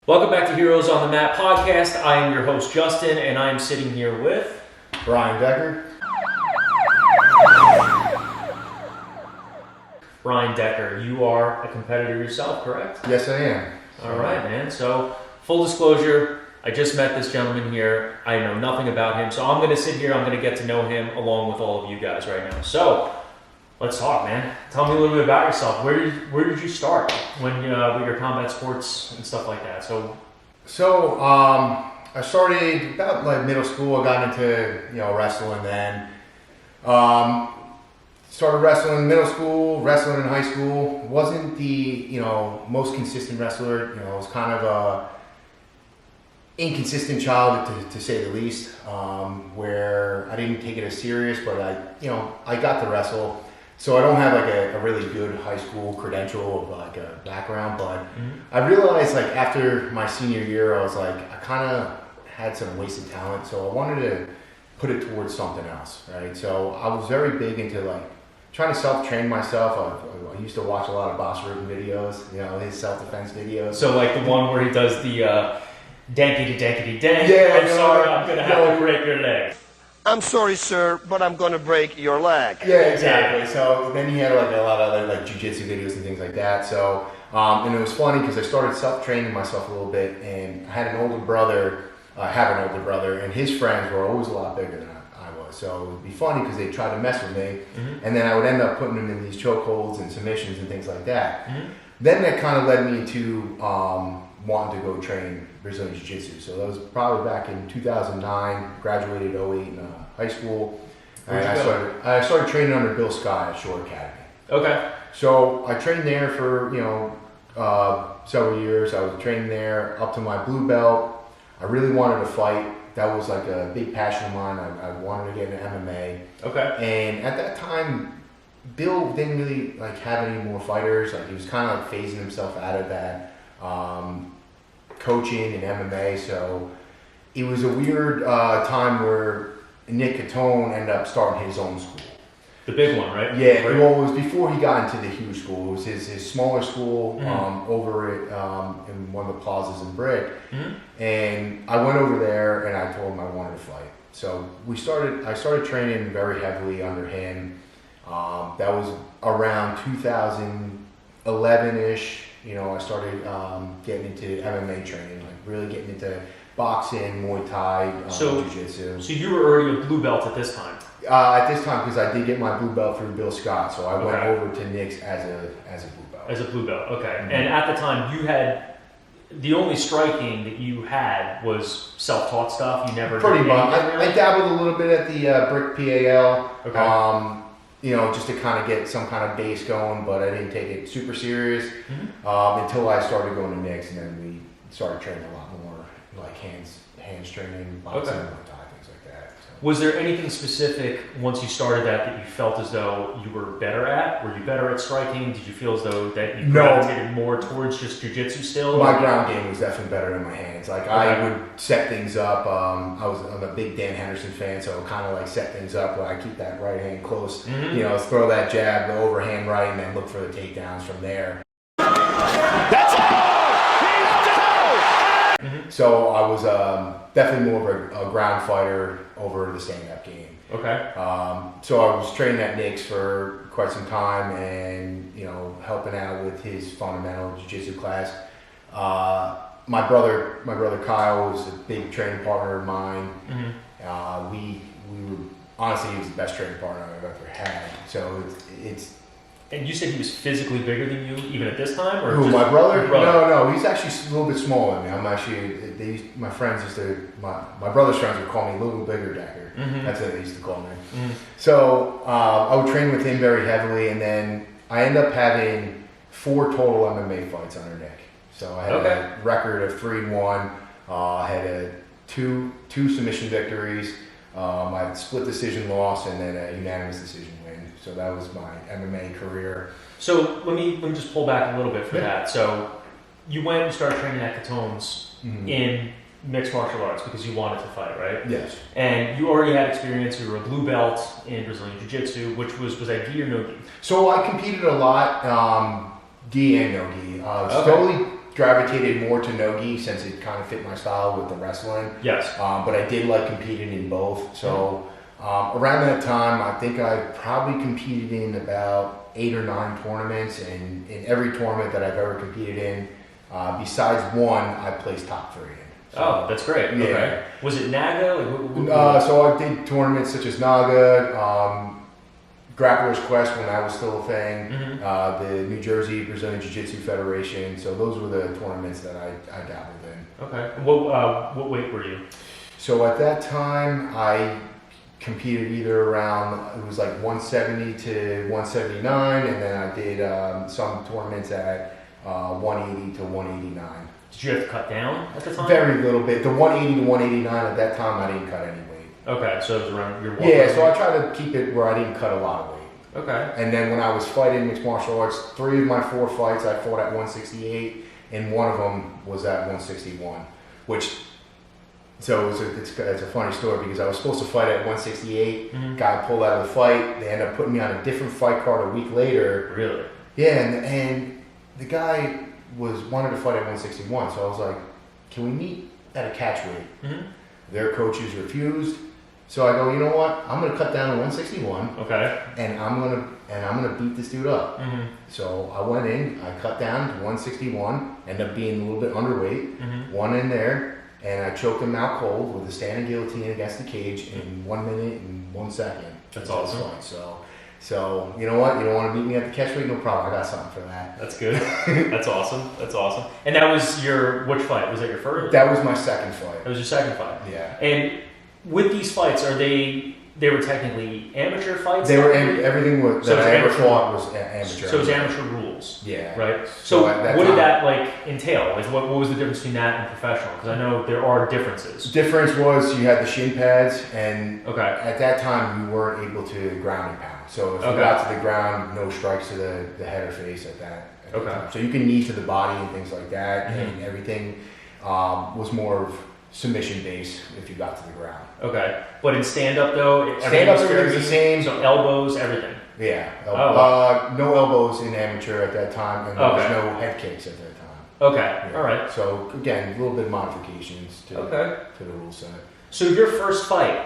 Welcome back to Heroes on the Mat podcast. I am your host, Justin, and I'm sitting here with Brian Decker. Brian Decker. You are a competitor yourself, correct? Yes, I am. All right, man. So, full disclosure, I just met this gentleman here. I know nothing about him, so I'm going to sit here. I'm going to get to know him along with all of you guys right now. So, let's talk, man. Tell me a little bit about yourself. Where did you start when with your combat sports and stuff like that? So I started about like middle school. I got into wrestling then. Started wrestling in middle school, wrestling in high school. Wasn't the most consistent wrestler. I was kind of a inconsistent child to say the least. Where I didn't take it as serious, but I got to wrestle. So I don't have like a really good high school credential of like a background, but I realized like after my senior year, I was like, I kind of had some wasted talent. So I wanted to put it towards something else, right? So I was very big into like trying to self-train myself. I used to watch a lot of Boss Ruben videos, his self-defense videos. So like the one where he does the dankity-dankity-dank. Yeah, I'm sorry, I'm going to have to break your leg. I'm sorry, sir, but I'm going to break your leg. Yeah, exactly. So then he had like a lot of other like jiu-jitsu videos and things like that. So, and it was funny because I started self-training myself a little bit, and I had an older brother, and his friends were always a lot bigger than I was. So it would be funny because they'd try to mess with me, and then I would end up putting them in these chokeholds and submissions and things like that. Then that kind of led me to wanting to go train Brazilian Jiu-Jitsu. So that was probably back in 2009, graduated 08 in high school. And I started training under Bill Scott at Shore Academy. Okay. So I trained there for, several years. I was training there up to my blue belt. I really wanted to fight. That was like a big passion of mine. I wanted to get into MMA. Okay. And at that time, Bill didn't really like have any more fighters. Like he was kind of like phasing himself out of that. Coaching and MMA, so it was a weird time where Nick Catone ended up starting his own school. The big one, right? Yeah, well, it was before he got into the huge school. It was his smaller school over in one of the plazas in Brick. And I went over there and I told him I wanted to fight. So I started training very heavily under him. That was around 2011-ish. I started getting into MMA training, like really getting into boxing, Muay Thai, Jiu-Jitsu. So you were already a blue belt at this time? At this time, because I did get my blue belt through Bill Scott, so I went over to Nick's as a blue belt. As a blue belt, okay. And at the time, you had, the only striking that you had was self-taught stuff? You never Pretty did much. anything, really? I dabbled a little bit at the Brick PAL. Okay. Just to kind of get some kind of base going, but I didn't take it super serious until I started going to Nick's, and then we started training a lot more, like hands training, boxing, Muay Thai, things like that. So. Was there anything specific once you started that you felt as though you were better at? Were you better at striking? Did you feel as though that you gravitated more towards just jiu-jitsu still? My ground game was definitely better than my hands. Like I would set things up. I'm a big Dan Henderson fan, so kind of like set things up where I keep that right hand close. Throw that jab, the overhand right, and then look for the takedowns from there. That's all! So I was definitely more of a ground fighter over the stand-up game. Okay. So I was training at Nick's for quite some time, and helping out with his fundamental jiu-jitsu class. My brother Kyle was a big training partner of mine. We were honestly, he was the best training partner I've ever had. So it's. And you said he was physically bigger than you even at this time, or who, my brother? No, he's actually a little bit smaller than me. I'm actually my friends used to my brother's friends would call me Little Bigger Decker. That's what they used to call me. So I would train with him very heavily, and then I ended up having 4 total MMA fights under Nick. So I had a record of 3-1. I had 2 submission victories. I had split decision loss and then a unanimous decision win. So that was my MMA career. So let me just pull back a little bit for that. So you went and started training at Catone's in mixed martial arts because you wanted to fight, right? Yes. And you already had experience. You were a blue belt in Brazilian Jiu-Jitsu, which was that gi or no gi? So I competed a lot, gi and no gi. Slowly gravitated more to no-gi since it kind of fit my style with the wrestling. Yes. But I did like competing in both. So around that time, I think I probably competed in about 8 or 9 tournaments, and in every tournament that I've ever competed in, besides one, I placed top 3 in. So, Oh, that's great. Yeah. Okay. Was it Naga? So I did tournaments such as Naga, Grappler's Quest when that was still a thing, the New Jersey Brazilian Jiu-Jitsu Federation. So those were the tournaments that I dabbled in. Okay. What weight were you? So at that time, I competed either around, it was like 170 to 179, and then I did some tournaments at 180 to 189. Did you have to cut down at the time? Very little bit. The 180 to 189 at that time, I didn't cut any weight. Okay, so it was around your Yeah, so I tried to keep it where I didn't cut a lot of weight. Okay. And then when I was fighting mixed martial arts, 3 of my 4 fights I fought at 168, and one of them was at 161. So it's a funny story because I was supposed to fight at 168. Guy pulled out of the fight. They ended up putting me on a different fight card a week later. Really? Yeah, and the guy wanted to fight at 161. So I was like, "Can we meet at a catch weight?" Their coaches refused. So I go, you know what? I'm gonna cut down to 161. Okay. And I'm gonna beat this dude up. So I went in, I cut down to 161, ended up being a little bit underweight, won in there, and I choked him out cold with a standing guillotine against the cage in 1 minute and 1 second. That's awesome. So you know what? You don't want to beat me at the catch weight? No problem. I got something for that. That's good. That's awesome. That's awesome. And that was which fight? Was that your first? That was my second fight. That was your second fight. Yeah. And with these fights, they were technically amateur fights? They were everything that I ever fought was amateur. So it was amateur rules. Yeah. Right. So what time, did that entail? Like what was the difference between that and professional? Because I know there are differences. Difference was you had the shin pads, and okay. At that time you weren't able to ground and pound. So if you got to the ground, no strikes to the head or face at that time. So you can knee to the body and things like that, and everything was more of submission base if you got to the ground. Okay, but in stand-up though, everything's the same. So elbows, everything. Yeah. No elbows in amateur at that time, and there was no head kicks at that time. Okay. Yeah. All right. So again, a little bit of modifications to the rule set. So your first fight,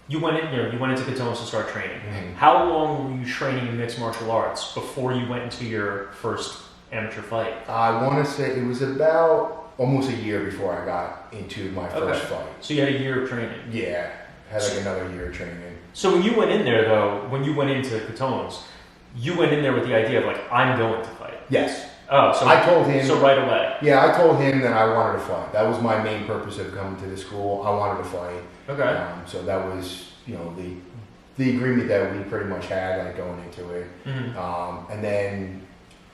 you went into Catones to start training. How long were you training in mixed martial arts before you went into your first amateur fight? I want to say it was about almost a year before I got into my first fight. So you had a year of training? Yeah, had like another year of training. So when you went in there though, when you went into Catones, you went in there with the idea of like, I'm going to fight. Yes. Oh, so I told him. So right away. Yeah, I told him that I wanted to fight. That was my main purpose of coming to the school. I wanted to fight. Okay. So that was, the agreement that we pretty much had, like going into it. And then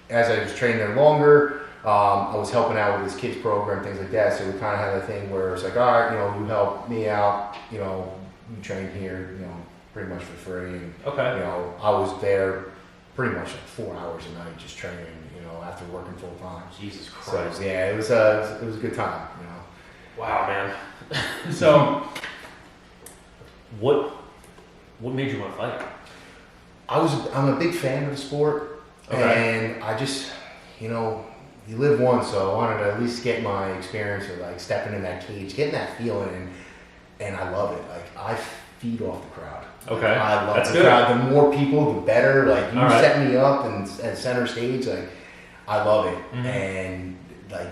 as I was training there longer, I was helping out with this kids program, things like that. So we kind of had a thing where it's like, all right, you help me out, you train here, pretty much for free. And, I was there pretty much like 4 hours a night just training, after working full time. Jesus Christ. So yeah, it was a good time, Wow, man. So, what made you want to fight? I'm a big fan of the sport, and I just, you live once, so I wanted to at least get my experience of like stepping in that cage, getting that feeling, and I love it. Like I feed off the crowd. Okay, I love that's the good. crowd. The more people, the better. Like you set me up and at center stage, like I love it, and like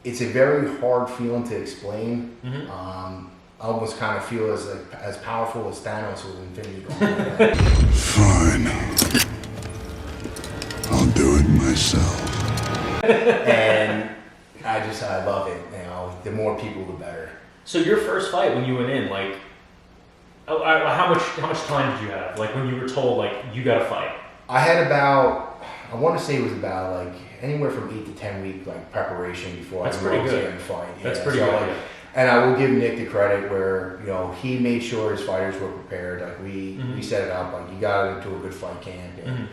it's a very hard feeling to explain. I almost kind of feel as powerful as Thanos with Infinity Gauntlet. Fine, I'll do it myself. And I love it. The more people, the better. So your first fight when you went in, like, how much time did you have? Like when you were told, like, you got to fight. I had about, I want to say it was about like anywhere from 8 to 10 week like preparation before I was going to fight. That's pretty good. Like, and I will give Nick the credit where he made sure his fighters were prepared. Like we set it up. Like you got into a good fight camp, and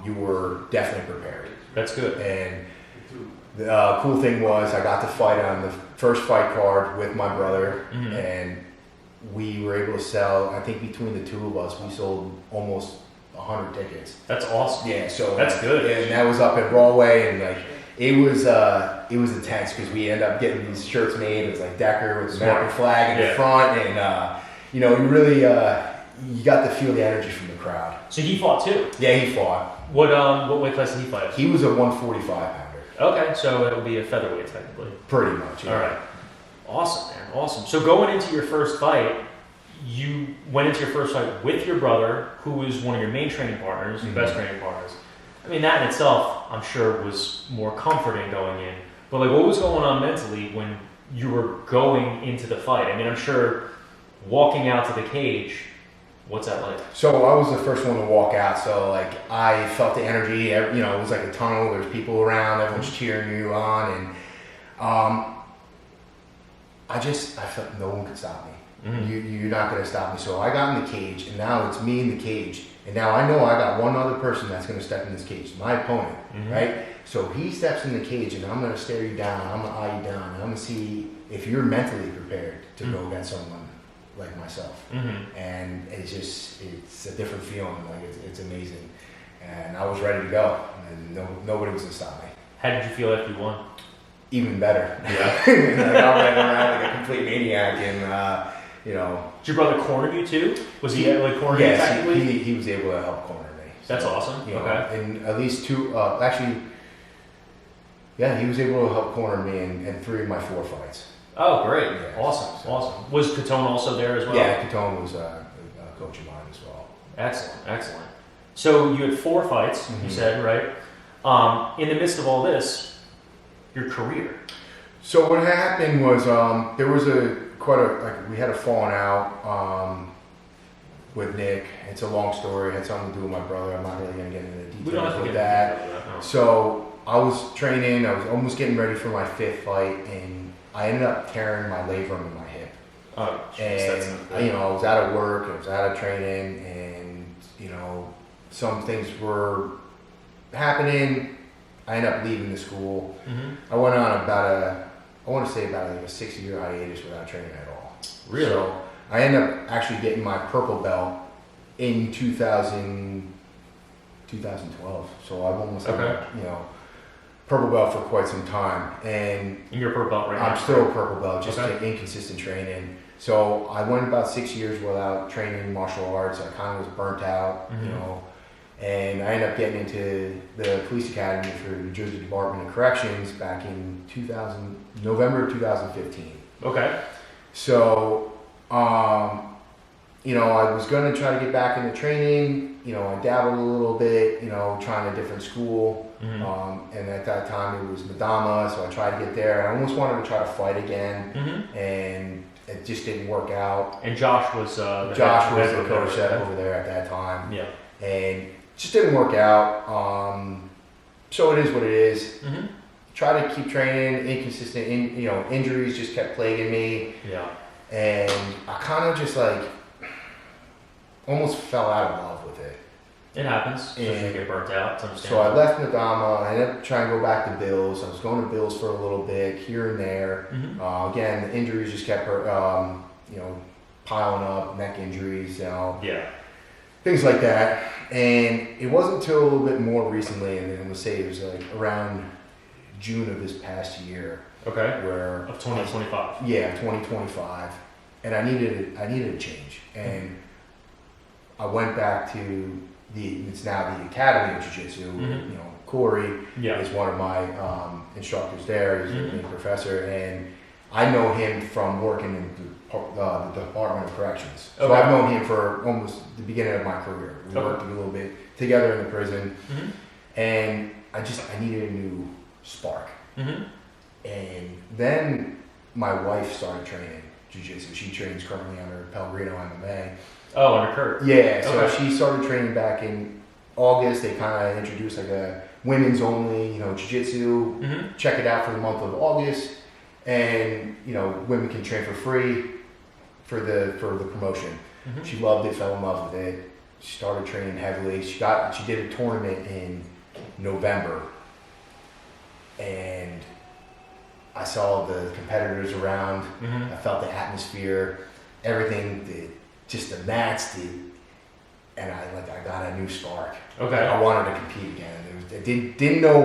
you were definitely prepared. That's good. And the cool thing was I got to fight on the first fight card with my brother, and we were able to sell. I think between the two of us, we sold almost 100 tickets. That's awesome. Yeah, so that's good. And that was up at Broadway, and like It was intense because we ended up getting these shirts made. It was like Decker with the Smart. American flag in the front, and you know, you really you got to feel the energy from the crowd. So he fought too? Yeah, he fought. What weight class did he fight? He was a 145 pounder. Okay, so it would be a featherweight technically. Pretty much. Yeah. All right. Awesome, man. Awesome. So going into your first fight, you went into your first fight with your brother, who was one of your main training partners, your best training partners. I mean, that in itself, I'm sure, was more comforting going in. But like, what was going on mentally when you were going into the fight? I mean, I'm sure walking out to the cage, what's that like? So I was the first one to walk out. So like, I felt the energy. You know, it was like a tunnel. There's people around. Everyone's cheering you on, and I felt no one could stop me. You're not going to stop me. So I got in the cage, and now it's me in the cage. And now I know I got one other person that's going to step in this cage, my opponent, right? So he steps in the cage, and I'm going to stare you down. I'm going to eye you down, and I'm going to see if you're mentally prepared to go against someone like myself. And it's a different feeling. Like it's amazing. And I was ready to go, and nobody was going to stop me. How did you feel after you won? Even better. Yeah. Like, I ran around like a complete maniac, and you know. Did your brother corner you too? Was he like cornering you Yes, technically? he was able to help corner me. That's awesome. You know, Okay. and at least two, actually, yeah, he was able to help corner me in 3 of my 4 fights. Oh, great. Yeah, Awesome. so- Awesome. Was Catone also there as well? Yeah, Catone was a coach of mine as well. Excellent. Excellent. So you had 4 fights, you said, right? In the midst of all this, your career. So what happened was there was we had a falling out with Nick. It's a long story. It had something to do with my brother. I'm not really going to get into the We don't have details to with get that. into that. No. So I was training. I was almost getting ready for my 5th fight, and I ended up tearing my labrum in my hip. Oh, geez, that's And not good. you know, I was out of work. I was out of training, and you know, some things were happening. I ended up leaving the school. I went on about I want to say about like a 6-year hiatus without training at all. Really? So I ended up actually getting my purple belt in 2012. So I've almost had, you know, purple belt for quite some time, and You're a purple belt right now. I'm still a purple belt, just Okay. inconsistent training. So I went about 6 years without training martial arts. I kind of was burnt out, you know. And I ended up getting into the police academy for the New Jersey Department of Corrections back in November 2015. Okay. So, you know, I was going to try to get back into training. You know, I dabbled a little bit, you know, trying a different school. And at that time it was Madama, so I tried to get there. I almost wanted to try to fight again, and it just didn't work out. And Josh was the Josh was head the coach there, over there at that time. Yeah. And just didn't work out. So it is what it is. Try to keep training, inconsistent, injuries just kept plaguing me. Yeah. And I kind of just like almost fell out of love with it. It happens. Especially when you And get burnt out. It's so understandable. I left Madama. I ended up trying to go back to Bills. I was going to Bills for a little bit here and there. Again, the injuries just kept, piling up, neck injuries, Yeah. things like that. And it wasn't until a little bit more recently, and I'm gonna say it was like around June of this past year, Okay. where Of 2025. yeah, 2025, and I needed a change, and I went back to it's now the Academy of Jiu-Jitsu. You know, Corey Yeah. is one of my instructors there. He's a main professor, and I know him from working in the Department of Corrections. So Okay. I've known him for almost the beginning of my career. We Okay. worked a little bit together in the prison, and I needed a new spark. And then my wife started training Jiu-Jitsu. She trains currently under Pellegrino MMA. Oh, under Kurt. Yeah, so Okay. she started training back in August. They kind of introduced like a women's only, Jiu-Jitsu. Check it out for the month of August, and women can train for free for the promotion. She loved it, fell in love with it. She started training heavily. She did a tournament in November, and I saw the competitors around. I felt the atmosphere, everything, just the mats, and I got a new spark. Okay. I wanted to compete again. I didn't know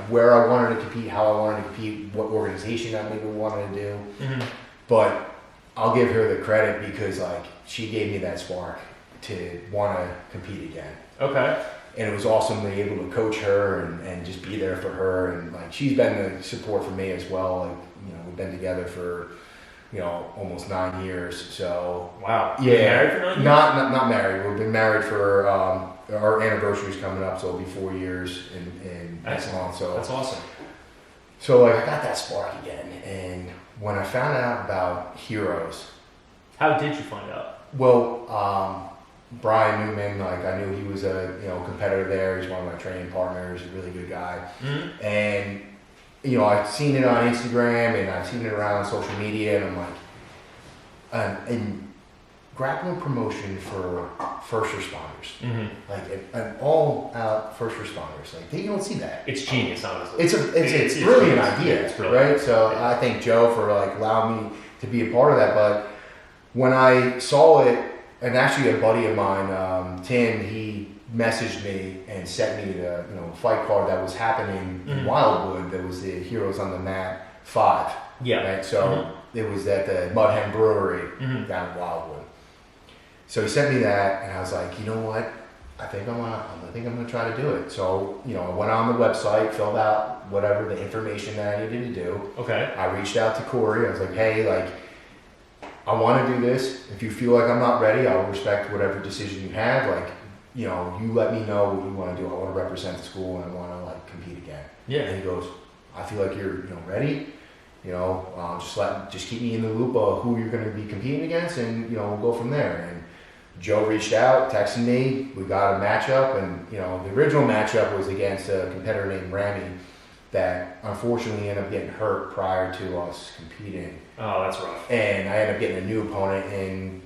where I wanted to compete, how I wanted to compete, what organization I maybe wanted to do. Mm-hmm. But I'll give her the credit because she gave me that spark to want to compete again. Okay. And it was awesome to be able to coach her and just be there for her. And she's been the support for me as well. We've been together for almost 9 years. So wow. Yeah. Married for 9 years? Not married. We've been married for our anniversary's coming up, so it'll be 4 years in next month. So that's awesome. So I got that spark again, and when I found out about Heroes, how did you find out? Well, Brian Newman, I knew he was a competitor there. He's one of my training partners. He's a really good guy, mm-hmm. and I've seen it on Instagram and I've seen it around social media, and I'm like, and grappling promotion for first responders, mm-hmm. An all-out first responders, you don't see that. It's genius, honestly. It's a brilliant idea, it's brilliant. Right? So I thank Joe for allowing me to be a part of that. But when I saw it, and actually a buddy of mine, Tim, he messaged me and sent me the fight card that was happening in Wildwood. That was the Heroes on the Mat 5. Yeah. Right. So it was at the Mud Hen Brewery down in Wildwood. So he sent me that, and I was like, you know what? I think I'm gonna try to do it. So I went on the website, filled out whatever the information that I needed to do. Okay. I reached out to Corey. I was like, hey, I want to do this. If you feel like I'm not ready, I'll respect whatever decision you have. You let me know what you want to do. I want to represent the school, and I want to compete again. Yeah. And he goes, I feel like you're ready. Just keep me in the loop of who you're going to be competing against, and we'll go from there. And Joe reached out, texted me. We got a matchup, and the original matchup was against a competitor named Rami that unfortunately ended up getting hurt prior to us competing. Oh, that's rough. And I ended up getting a new opponent, and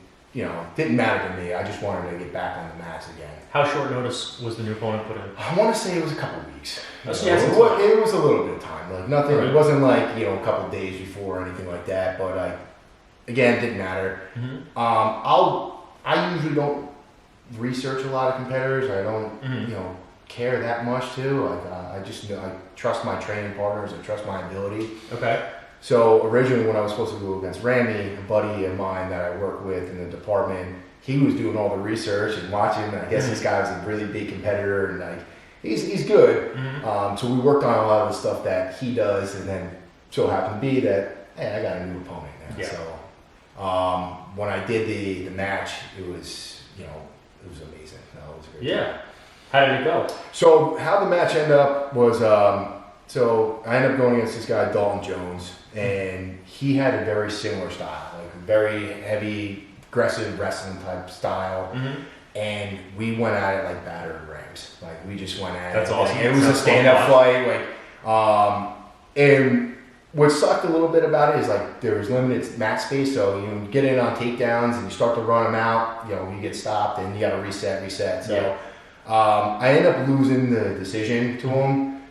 didn't matter to me. I just wanted to get back on the mats again. How short notice was the new opponent put in? I want to say it was a couple of weeks. It was a little bit of time. Nothing. Right. It wasn't a couple of days before or anything like that. But again, didn't matter. Mm-hmm. I usually don't research a lot of competitors. I don't, care that much too. I trust my training partners. I trust my ability. Okay. So originally, when I was supposed to go against Rami, a buddy of mine that I work with in the department, he was doing all the research and watching. I guess this guy was a really big competitor, and he's good. Mm-hmm. So we worked on a lot of the stuff that he does, and then so happened to be that hey, I got a new opponent now. Yeah. So when I did the match, it was amazing. It was great. Yeah. How did it go? So how the match ended up was so I ended up going against this guy Dalton Jones, and he had a very similar style, very heavy, aggressive wrestling type style. Mm-hmm. And we went at it like battering rams. We just went at it. That's awesome. It was a stand-up fight. And what sucked a little bit about it is there was limited mat space, so you get in on takedowns and you start to run them out. You get stopped and you got to reset. So I ended up losing the decision to him.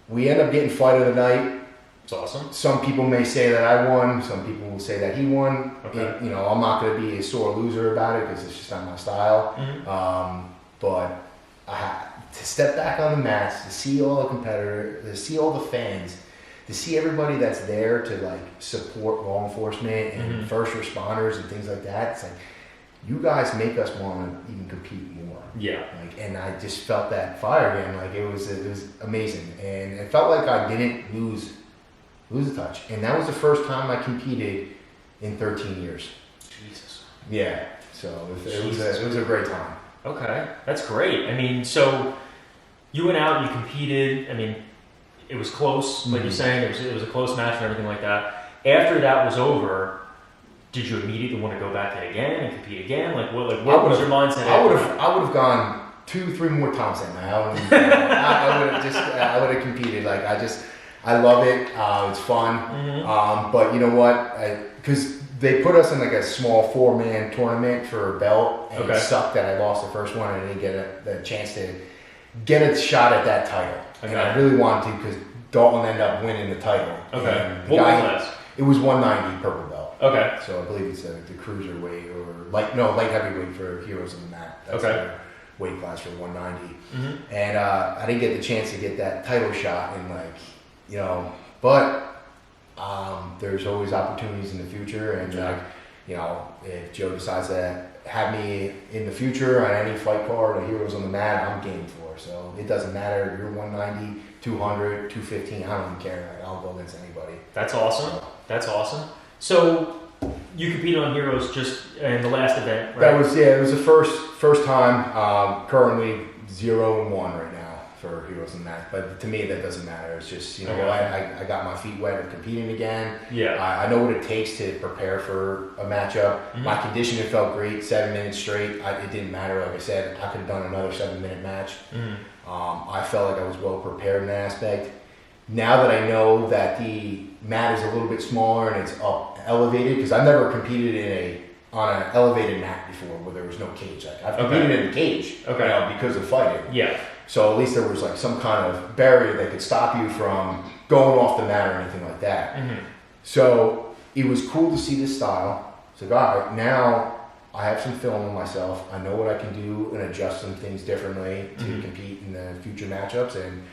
We end up getting fight of the night. It's awesome. Some people may say that I won. Some people will say that he won. Okay. I'm not going to be a sore loser about it because it's just not my style. Mm-hmm. But I had to step back on the mats, to see all the competitors, to see all the fans, to see everybody that's there to support law enforcement and first responders and things like that. It's you guys make us want to even compete more. Yeah. And I just felt that fire again. It was amazing, and it felt like I didn't lose a touch. And that was the first time I competed in 13 years. Jesus. Yeah. So it was a great time. Okay, that's great. I mean, so you went out, you competed. I mean, it was close, like you're saying. It was a close match and everything like that. After that was over, did you immediately want to go back in again and compete again? What was your mindset? I would have gone 2-3 more times that night. I would have competed. I love it. It's fun. Mm-hmm. But you know what? Because they put us in a small 4-man tournament for a belt, and it sucked that I lost the first one and I didn't get the chance to get a shot at that title. Okay. And I really wanted to because Dalton ended up winning the title. Okay. And What was that? It was 190 purple belt. Okay. So I believe it's the cruiserweight or light heavyweight for Heroes on the Mat. That's Okay. their weight class for 190. Mm-hmm. And I didn't get the chance to get that title shot in but there's always opportunities in the future, and if Joe decides to have me in the future on any fight card or Heroes on the Mat, I'm game for. So it doesn't matter if you're 190, 200, 215, I don't even care. Like, I'll go against anybody. That's awesome. That's awesome. So you competed on Heroes just in the last event, right? It was the first time. Currently 0-1 right now for Heroes on the Mat, but to me that doesn't matter. It's just I got my feet wet of competing again. Yeah. I know what it takes to prepare for a matchup. Mm-hmm. My conditioning felt great. 7 minutes straight. It didn't matter. Like I said, I could have done another 7-minute match. Mm-hmm. I felt like I was well prepared in that aspect. Now that I know that the mat is a little bit smaller and it's up elevated, because I've never competed on an elevated mat before where there was no cage. Like I've competed in a cage, because of fighting. Yeah. So at least there was like some kind of barrier that could stop you from going off the mat or anything like that. Mm-hmm. So it was cool to see this style. So all right, now I have some film on myself. I know what I can do and adjust some things differently to compete in the future matchups, and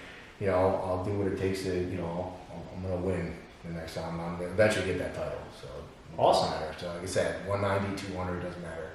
I'll do what it takes to I'm gonna win the next time. I'm gonna eventually get that title. So it awesome. doesn't matter. So like I said, 190, 200 doesn't matter.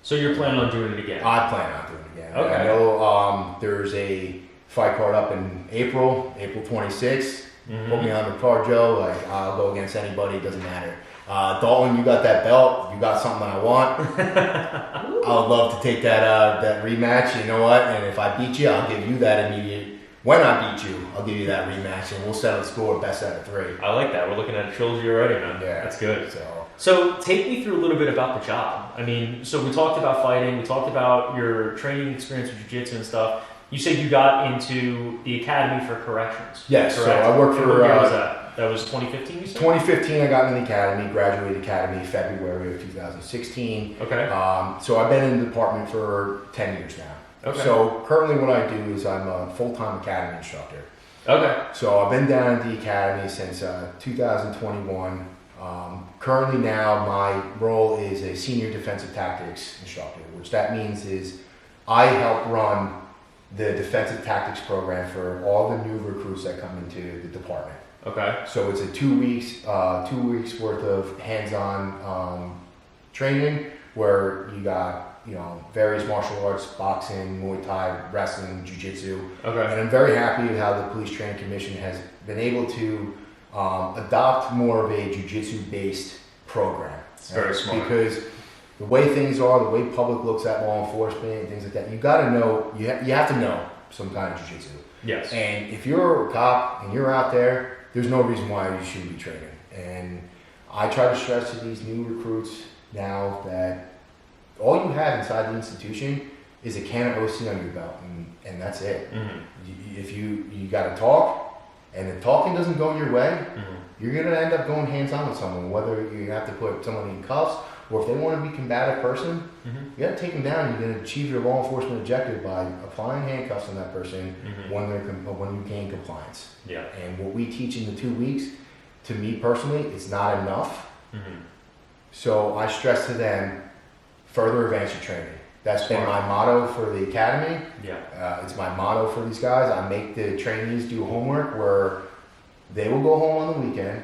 So you're planning on doing it again? I plan on doing it again. Okay. I know there's a fight card up in April 26th. Mm-hmm. Put me on the card, Joe. Like I'll go against anybody. It doesn't matter. Dalton, you got that belt. You got something I want. I would love to take that rematch. You know what? And if I beat you, I'll give you that immediate. When I beat you, I'll give you that rematch, and we'll settle the score best out of 3. I like that. We're looking at a trilogy already, man. Yeah, that's good. So take me through a little bit about the job. I mean, so we talked about fighting. We talked about your training experience with jiu-jitsu and stuff. You said you got into the Academy for Corrections. Yes. Correct? So I worked for. What year was that? That was 2015, you said? 2015, I got in the Academy, graduated Academy February of 2016. Okay. So I've been in the department for 10 years now. Okay. So currently what I do is I'm a full-time Academy instructor. Okay. So I've been down at the Academy since 2021. Currently now my role is a senior defensive tactics instructor, which that means is I help run the defensive tactics program for all the new recruits that come into the department. Okay. So it's a 2 weeks worth of hands-on training where you got various martial arts, boxing, Muay Thai, wrestling, jiu-jitsu. Okay. And I'm very happy with how the Police Training Commission has been able to adopt more of a jiu-jitsu based program. It's very smart. Because the way things are, the way public looks at law enforcement and things like that, you got to know, you have to know some kind of jiu-jitsu. Yes. And if you're a cop and you're out there, there's no reason why you shouldn't be training. And I try to stress to these new recruits now that all you have inside the institution is a can of OC on your belt, and that's it. Mm-hmm. If you got to talk, and if talking doesn't go your way, you're going to end up going hands-on with someone, whether you have to put someone in cuffs, or if they want to be a combative person, you got to take them down. You're going to achieve your law enforcement objective by applying handcuffs on that person when you gain compliance. Yeah. And what we teach in the 2 weeks, to me personally, it's not enough. So I stress to them, further advance your training. That's been my motto for the Academy. Yeah. It's my motto for these guys. I make the trainees do homework where they will go home on the weekend.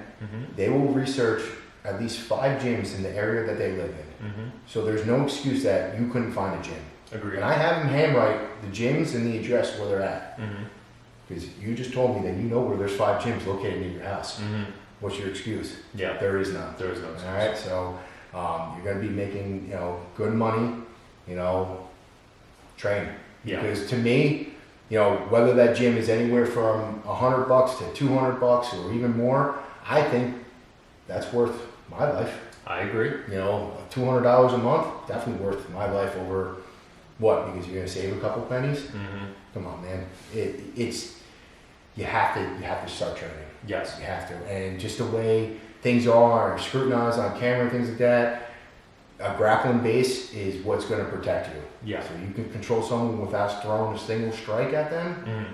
They will research at least 5 gyms in the area that they live in. So there's no excuse that you couldn't find a gym. Agreed. And I have them handwrite the gyms and the address where they're at. Because you just told me that you know where there's 5 gyms located near your house. What's your excuse? Yeah. There is none. There is no excuse. All right, so you're going to be making good money, train. Yeah. Because to me, whether that gym is anywhere from $100 to $200 or even more, I think that's worth my life. I agree. $200 a month, definitely worth my life over what? Because you're going to save a couple pennies. Come on, man. It's you have to start training. Yes. You have to, and just the way things are scrutinized on camera and things like that, a grappling base is what's going to protect you. Yeah. So you can control someone without throwing a single strike at them.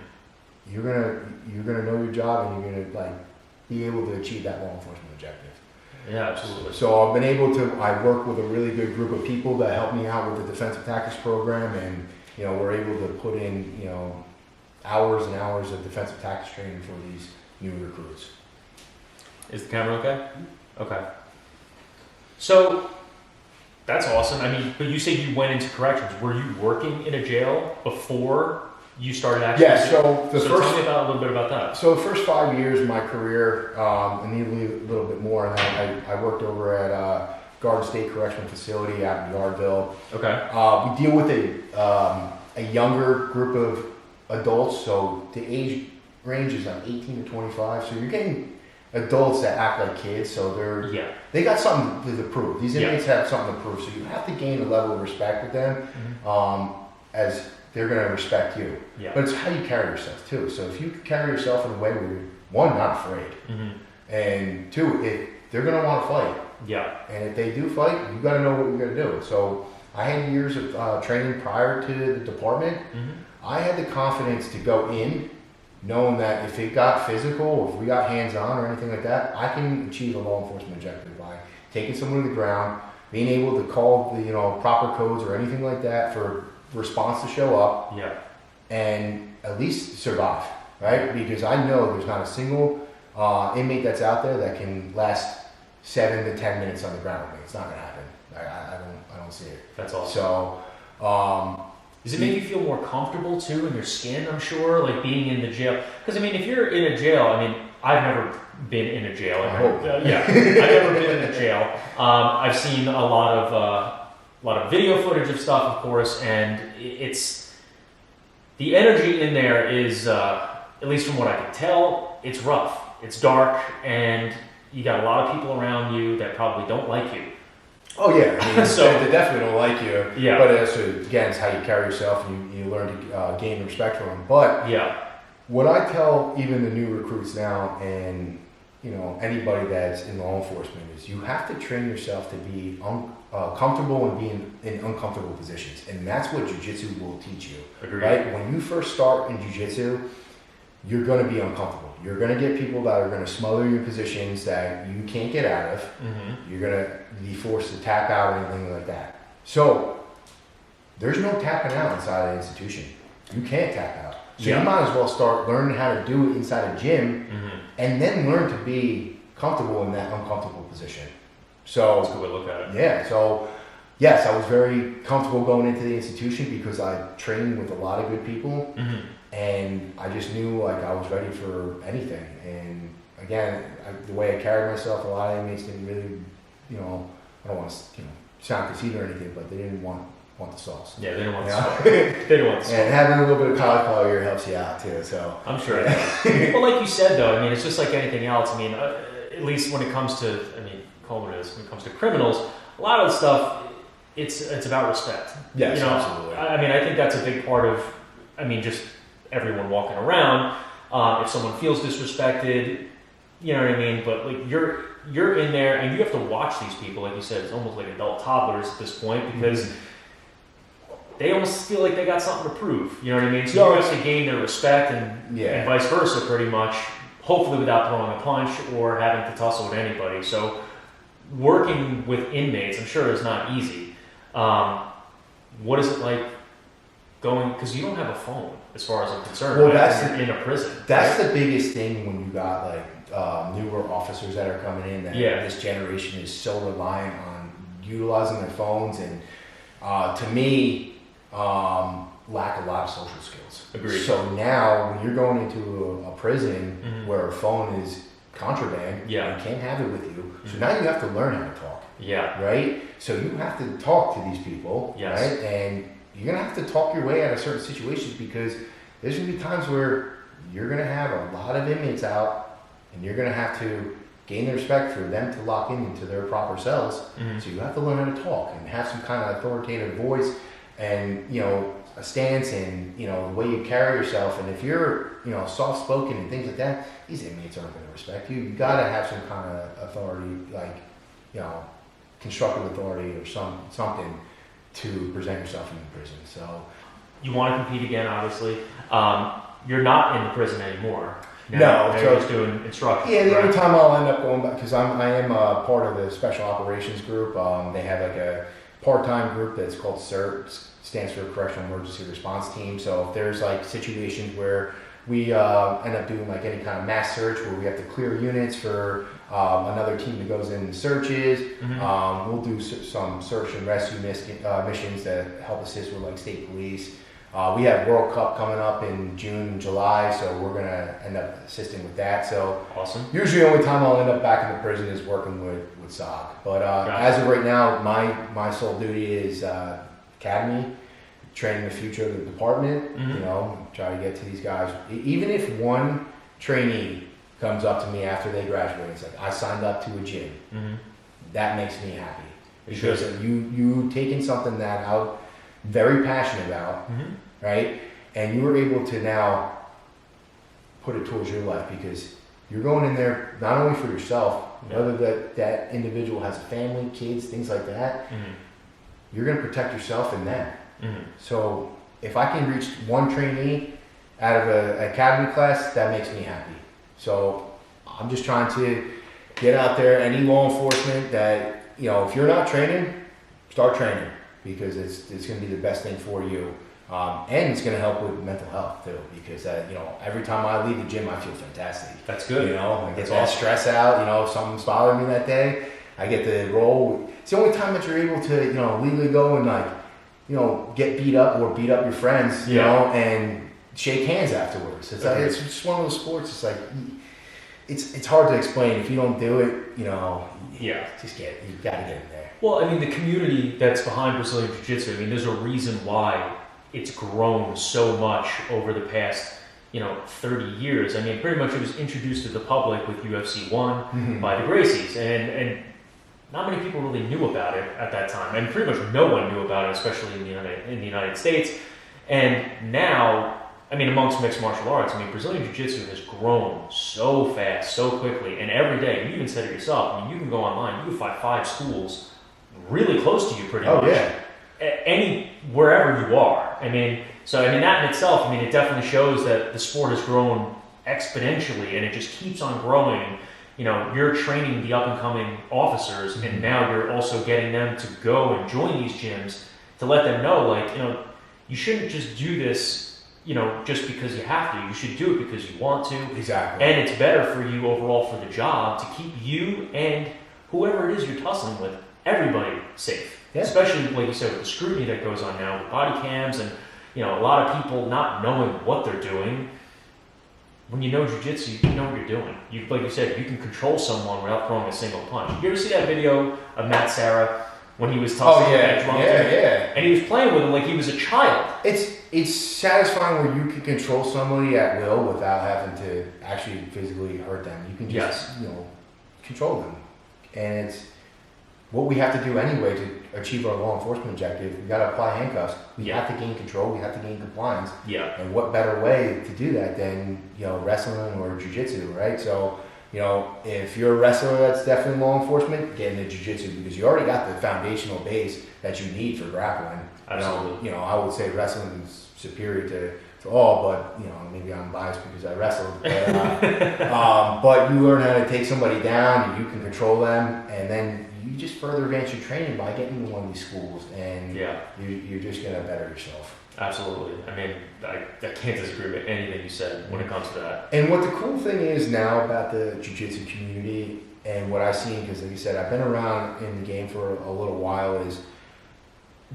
You're gonna know your job, and you're gonna be able to achieve that law enforcement objective. Yeah, absolutely. So I've been able to, I work with a really good group of people that help me out with the defensive tactics program, and, you know, we're able to put in, you know, hours and hours of defensive tactics training for these new recruits. Is the camera okay? Okay. So that's awesome. I mean, but you said you went into corrections. Were you working in a jail before you started actually? Yeah, so tell me about a little bit about that. So the first 5 years of my career, and even a little bit more, and then I worked over at Garden State Correctional Facility out in Yardville. Okay. We deal with a younger group of adults, so the age range is like 18 to 25. So you're getting adults that act like kids, so they got something to prove. These inmates have something to prove, so you have to gain a level of respect with them, as they're going to respect you. Yeah. But it's how you carry yourself too. So if you carry yourself in a way where you're, one, not afraid, and two, if they're going to want to fight. Yeah. And if they do fight, you got to know what you're going to do. So I had years of training prior to the department. I had the confidence to go in knowing that if it got physical, or if we got hands-on or anything like that, I can achieve a law enforcement objective by taking someone to the ground, being able to call the, you know, proper codes or anything like that for response to show up, and at least survive, right? Because I know there's not a single inmate that's out there that can last 7 to 10 minutes on the ground with me. It's not gonna happen. I don't see it. That's awesome. So, does it make you feel more comfortable too in your skin, I'm sure, like being in the jail? Because I mean, if you're in a jail, I mean, I've never been in a jail. I've never been in a jail. I've seen a lot of video footage of stuff, of course, and it's the energy in there is, at least from what I can tell, it's rough, it's dark, and you got a lot of people around you that probably don't like you. Oh yeah, I mean, So- they definitely don't like you. Yeah. But again, it's how you carry yourself, and you learn to gain respect from them. But what I tell even the new recruits now, and you know anybody that's in law enforcement, is you have to train yourself to be comfortable and be in uncomfortable positions, and that's what jiu-jitsu will teach you. Agreed. Right? When you first start in jiu-jitsu, you're going to be uncomfortable. You're going to get people that are going to smother you in positions that you can't get out of. You're going to be forced to tap out or anything like that. So there's no tapping out inside an institution. You can't tap out. So you might as well start learning how to do it inside a gym, and then learn to be comfortable in that uncomfortable position. So That's a good way to look at it. yeah. So yes, I was very comfortable going into the institution because I trained with a lot of good people. And I just knew like I was ready for anything. And again, the way I carried myself, a lot of inmates didn't really, you know, I don't want to, sound conceited or anything, but they didn't want the sauce. Yeah, they don't want You to know? smoke. They don't want to smoke. And having a little bit of cauliflower ear helps you out too. So I'm sure it does. Well, like you said, though, I mean, it's just like anything else. I mean, at least when it comes to, I mean, call it what it is, when it comes to criminals, a lot of the stuff, it's about respect. yes, you know, absolutely. I mean, I think that's a big part of, I mean, just everyone walking around. If someone feels disrespected, you know what I mean? But like you're in there and you have to watch these people, like you said, it's almost like adult toddlers at this point because they almost feel like they got something to prove. You know what I mean? So you have to gain their respect and vice versa pretty much, hopefully without throwing a punch or having to tussle with anybody. So working with inmates, I'm sure is not easy. What is it like going, because you don't have a phone as far as I'm concerned, Well, right? You're in a prison. That's right? the biggest thing when you got like newer officers that are coming in. That this generation is so reliant on utilizing their phones, and to me, lack a lot of social skills. Agreed. So now, when you're going into a prison where a phone is contraband, you can't have it with you. So now you have to learn how to talk. Yeah. Right. So you have to talk to these people. Yes. Right. And you're gonna have to talk your way out of certain situations because there's gonna be times where you're gonna have a lot of inmates out, and you're gonna have to gain the respect for them to lock into their proper cells. So you have to learn how to talk and have some kind of authoritative voice, and a stance, and the way you carry yourself. And if you're soft spoken and things like that, these inmates aren't going to respect you. You got to have some kind of authority, like constructive authority or something to present yourself in the prison. So You want to compete again, obviously. You're not in the prison anymore. Now No, you're so- just doing instruction. Yeah, the right? only time I'll end up going back, because I am part of the special operations group. They have like a part-time group that's called CERT, stands for Correctional Emergency Response Team. So if there's like situations where we end up doing like any kind of mass search where we have to clear units for another team that goes in and searches, we'll do some search and rescue missions that help assist with like state police. We have World Cup coming up in June and July, so we're going to end up assisting with that. So Awesome. usually the only time I'll end up back in the prison is working with SOC. But as of right now, my sole duty is academy, training the future of the department, you know, try to get to these guys. Even if one trainee comes up to me after they graduate, it's like, I signed up to a gym. That makes me happy. Because you taking something that I'm very passionate about, right? And you were able to now put it towards your life because you're going in there not only for yourself, whether that individual has a family, kids, things like that, you're going to protect yourself and them. So if I can reach one trainee out of an academy class, that makes me happy. So I'm just trying to get out there, any law enforcement that, you know, if you're not training, start training because it's going to be the best thing for you. And it's going to help with mental health too, because you know, every time I leave the gym, I feel fantastic. That's good. You know, I get that stress out. You know, if something's bothering me that day, I get to roll. It's the only time that you're able to, you know, legally go and like, you know, get beat up or beat up your friends, you know, and shake hands afterwards. It's like, it's just one of those sports. It's like, it's hard to explain. If you don't do it, you know, you got to get in there. Well, I mean, the community that's behind Brazilian Jiu-Jitsu, I mean, there's a reason why it's grown so much over the past, you know, 30 years. I mean, pretty much it was introduced to the public with UFC 1 by the Gracies, and not many people really knew about it at that time, and pretty much no one knew about it, especially in the United States. And now, I mean, amongst mixed martial arts, I mean, Brazilian Jiu-Jitsu has grown so fast, so quickly, and every day, you even said it yourself, I mean, you can go online, you can find 5 schools really close to you pretty much. Wherever you are. I mean, that in itself, I mean, it definitely shows that the sport has grown exponentially and it just keeps on growing. You know, you're training the up-and-coming officers and now you're also getting them to go and join these gyms to let them know, like, you know, you shouldn't just do this, you know, just because you have to. You should do it because you want to. Exactly. And it's better for you overall for the job to keep you and whoever it is you're tussling with, everybody safe. Yeah. Especially, like you said, with the scrutiny that goes on now with body cams and, you know, a lot of people not knowing what they're doing. When you know jiu-jitsu, you know what you're doing. Like you said, you can control someone without throwing a single punch. You ever see that video of Matt Serra when he was tussling that drunk dude? And he was playing with him like he was a child. It's satisfying where you can control somebody at will without having to actually physically hurt them. You can just, you know, control them. And it's what we have to do anyway to achieve our law enforcement objective. We got to apply handcuffs. We have to gain control. We have to gain compliance. And what better way to do that than, you know, wrestling or jiu-jitsu, right? So, you know, if you're a wrestler that's definitely law enforcement, get into jiu-jitsu because you already got the foundational base that you need for grappling. Absolutely. You know, I would say wrestling is superior to all, but, you know, maybe I'm biased because I wrestled. But you learn how to take somebody down and you can control them, and then you just further advance your training by getting into one of these schools, and you're just going to better yourself. Absolutely. I mean, I can't disagree with anything you said when it comes to that. And what the cool thing is now about the jiu-jitsu community and what I've seen, because like you said, I've been around in the game for a little while, is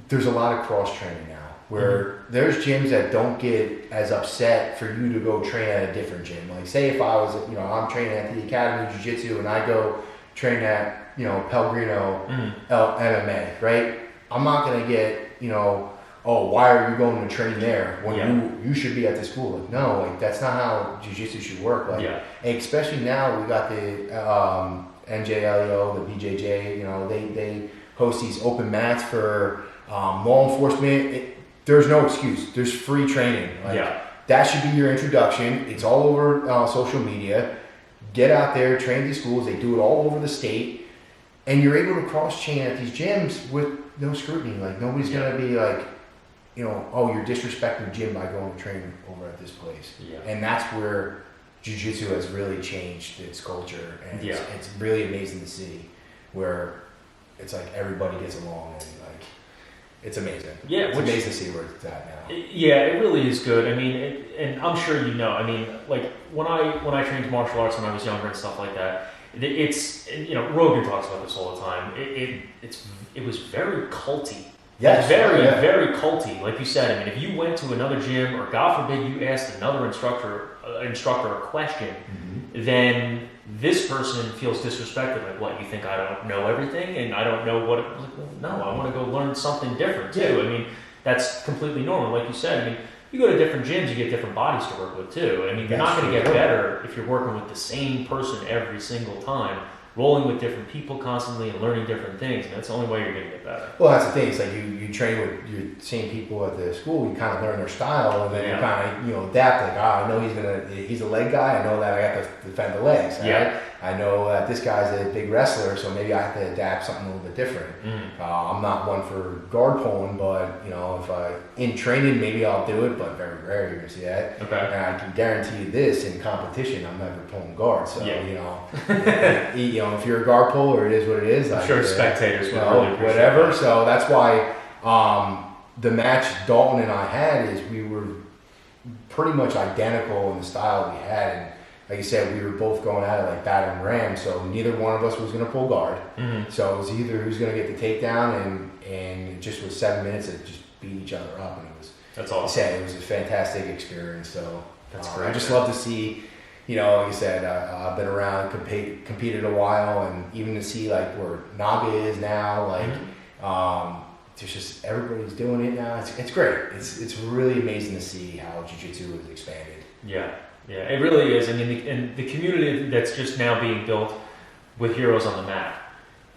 there's a lot of cross-training now. Where there's gyms that don't get as upset for you to go train at a different gym. Like say if I was, you know, I'm training at the Academy of Jiu-Jitsu and I go train at, you know, Pellegrino MMA, right? I'm not going to get, you know, oh, why are you going to train there when you should be at the school? Like, no, like that's not how Jiu-Jitsu should work. Like, especially now we got the NJLEO, the BJJ, you know, they host these open mats for law enforcement. There's no excuse. There's free training. Like, that should be your introduction. It's all over social media. Get out there, train these schools. They do it all over the state. And you're able to cross-chain at these gyms with no scrutiny. Like, nobody's going to be like, you know, oh, you're disrespecting the gym by going to train over at this place. And that's where jiu-jitsu has really changed its culture, and Yeah. it's really amazing to see where it's like everybody gets along, and like it's amazing. Yeah, it's which- amazing to see where it's at now. Yeah, it really is good. I mean, and I'm sure you know. I mean, like when I trained martial arts when I was younger and stuff like that, it's Rogan talks about this all the time. It was very culty. Yes, very yeah. very culty. Like you said, I mean, if you went to another gym or God forbid you asked another instructor a question, then this person feels disrespected. Like, what, you think I don't know everything and I don't know what? Like, well, no, I want to go learn something different too. Yeah. I mean, that's completely normal. Like you said, I mean, you go to different gyms, you get different bodies to work with too. I mean, you're not going to get better if you're working with the same person every single time, rolling with different people constantly and learning different things. And that's the only way you're going to get better. Well, that's the thing. It's like you train with your same people at the school. You kind of learn their style, and then you kind of adapt. Like, I know he's a leg guy. I know that I have to defend the legs. Right? Yeah. I know that this guy's a big wrestler, so maybe I have to adapt something a little bit different. I'm not one for guard pulling, but if I in training maybe I'll do it, but very rare you're gonna see that. Okay. And I can guarantee you this: in competition, I'm never pulling guard. So if you're a guard puller, it is what it is. I'm sure spectators would really appreciate whatever. that. So that's why the match Dalton and I had is we were pretty much identical in the style we had, and like you said, we were both going at it like battering rams. So neither one of us was going to pull guard. So it was either who's going to get the takedown, and it just was 7 minutes of just beat each other up, and That's awesome. it was a fantastic experience. So That's great. I just love to see. Like you said, I've been around, competed a while, and even to see like where Naga is now, like there's just everybody's doing it now. It's great. It's really amazing to see how jiu-jitsu has expanded. Yeah, it really is. I mean, and the community that's just now being built with Heroes on the Mat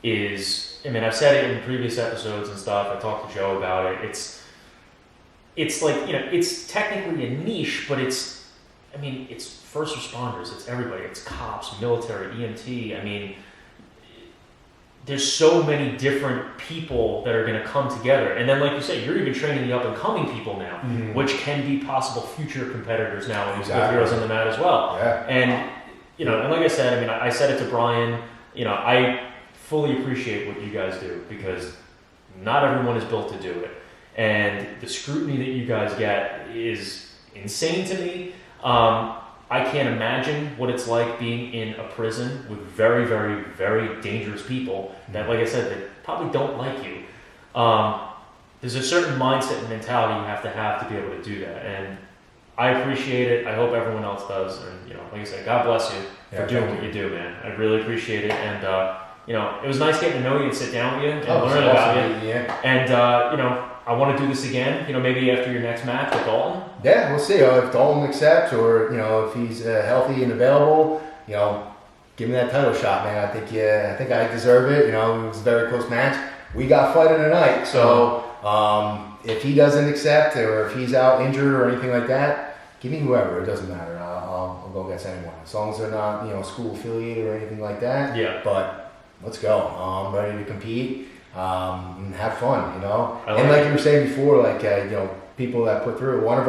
is, I mean, I've said it in previous episodes and stuff. I talked to Joe about it. It's like, it's technically a niche, but it's first responders, it's everybody, it's cops, military, EMT. I mean, there's so many different people that are going to come together. And then, like you said, you're even training the up-and-coming people now, which can be possible future competitors now with Heroes on the Mat as well. Yeah. And, and like I said, I mean, I said it to Brian, I fully appreciate what you guys do because not everyone is built to do it. And the scrutiny that you guys get is insane to me. I can't imagine what it's like being in a prison with very, very, very dangerous people that, like I said, that probably don't like you. There's a certain mindset and mentality you have to be able to do that. And I appreciate it. I hope everyone else does. And, like I said, God bless you for doing what you do, man. I really appreciate it. And, it was nice getting to know you and sit down with you and learn about you. Yeah. And, I want to do this again, maybe after your next match with Dalton. Yeah, we'll see. If Dalton accepts, or if he's healthy and available, give me that title shot, man. I think I deserve it. It was a very close match. We got fighting tonight, so if he doesn't accept, or if he's out injured or anything like that, give me whoever. It doesn't matter. I'll go against anyone as long as they're not school affiliated or anything like that. Yeah. But let's go. I'm ready to compete. And have fun, And like you were saying before, people that put through it. One of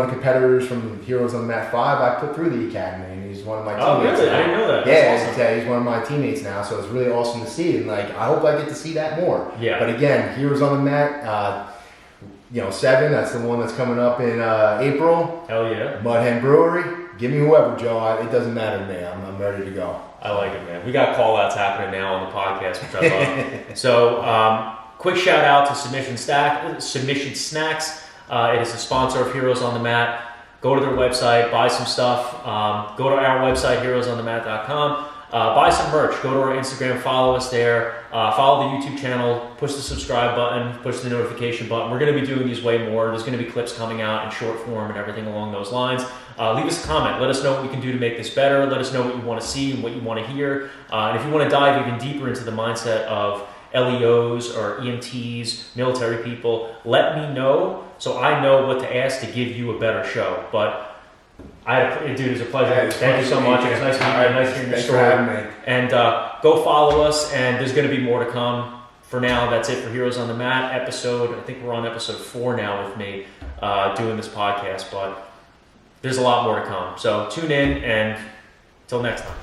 the competitors from Heroes on the Mat 5, I put through the academy, and he's one of my teammates. Oh, really? Now. I didn't know that. That's awesome. He's one of my teammates now, so it's really awesome to see. And I hope I get to see that more. Yeah. But again, Heroes on the Mat, 7. That's the one that's coming up in April. Hell yeah. Mudhen Brewery. Give me whoever, Joe. It doesn't matter to me. I'm ready to go. I like it, man. We got call-outs happening now on the podcast, which I love. So, quick shout out to Submission Snacks. It is a sponsor of Heroes on the Mat. Go to their website, buy some stuff. Go to our website, heroesonthemat.com. Buy some merch. Go to our Instagram, follow us there. Follow the YouTube channel. Push the subscribe button. Push the notification button. We're going to be doing these way more. There's going to be clips coming out in short form and everything along those lines. Leave us a comment. Let us know what we can do to make this better. Let us know what you want to see and what you want to hear. And if you want to dive even deeper into the mindset of LEOs or EMTs, military people, let me know so I know what to ask to give you a better show. But dude, it was a pleasure. Yeah, Thank you so much. It was nice meeting you. Nice hearing your story. And go follow us, and there's going to be more to come. For now, that's it for Heroes on the Mat episode. I think we're on episode 4 now with me doing this podcast. But there's a lot more to come. So tune in, and till next time.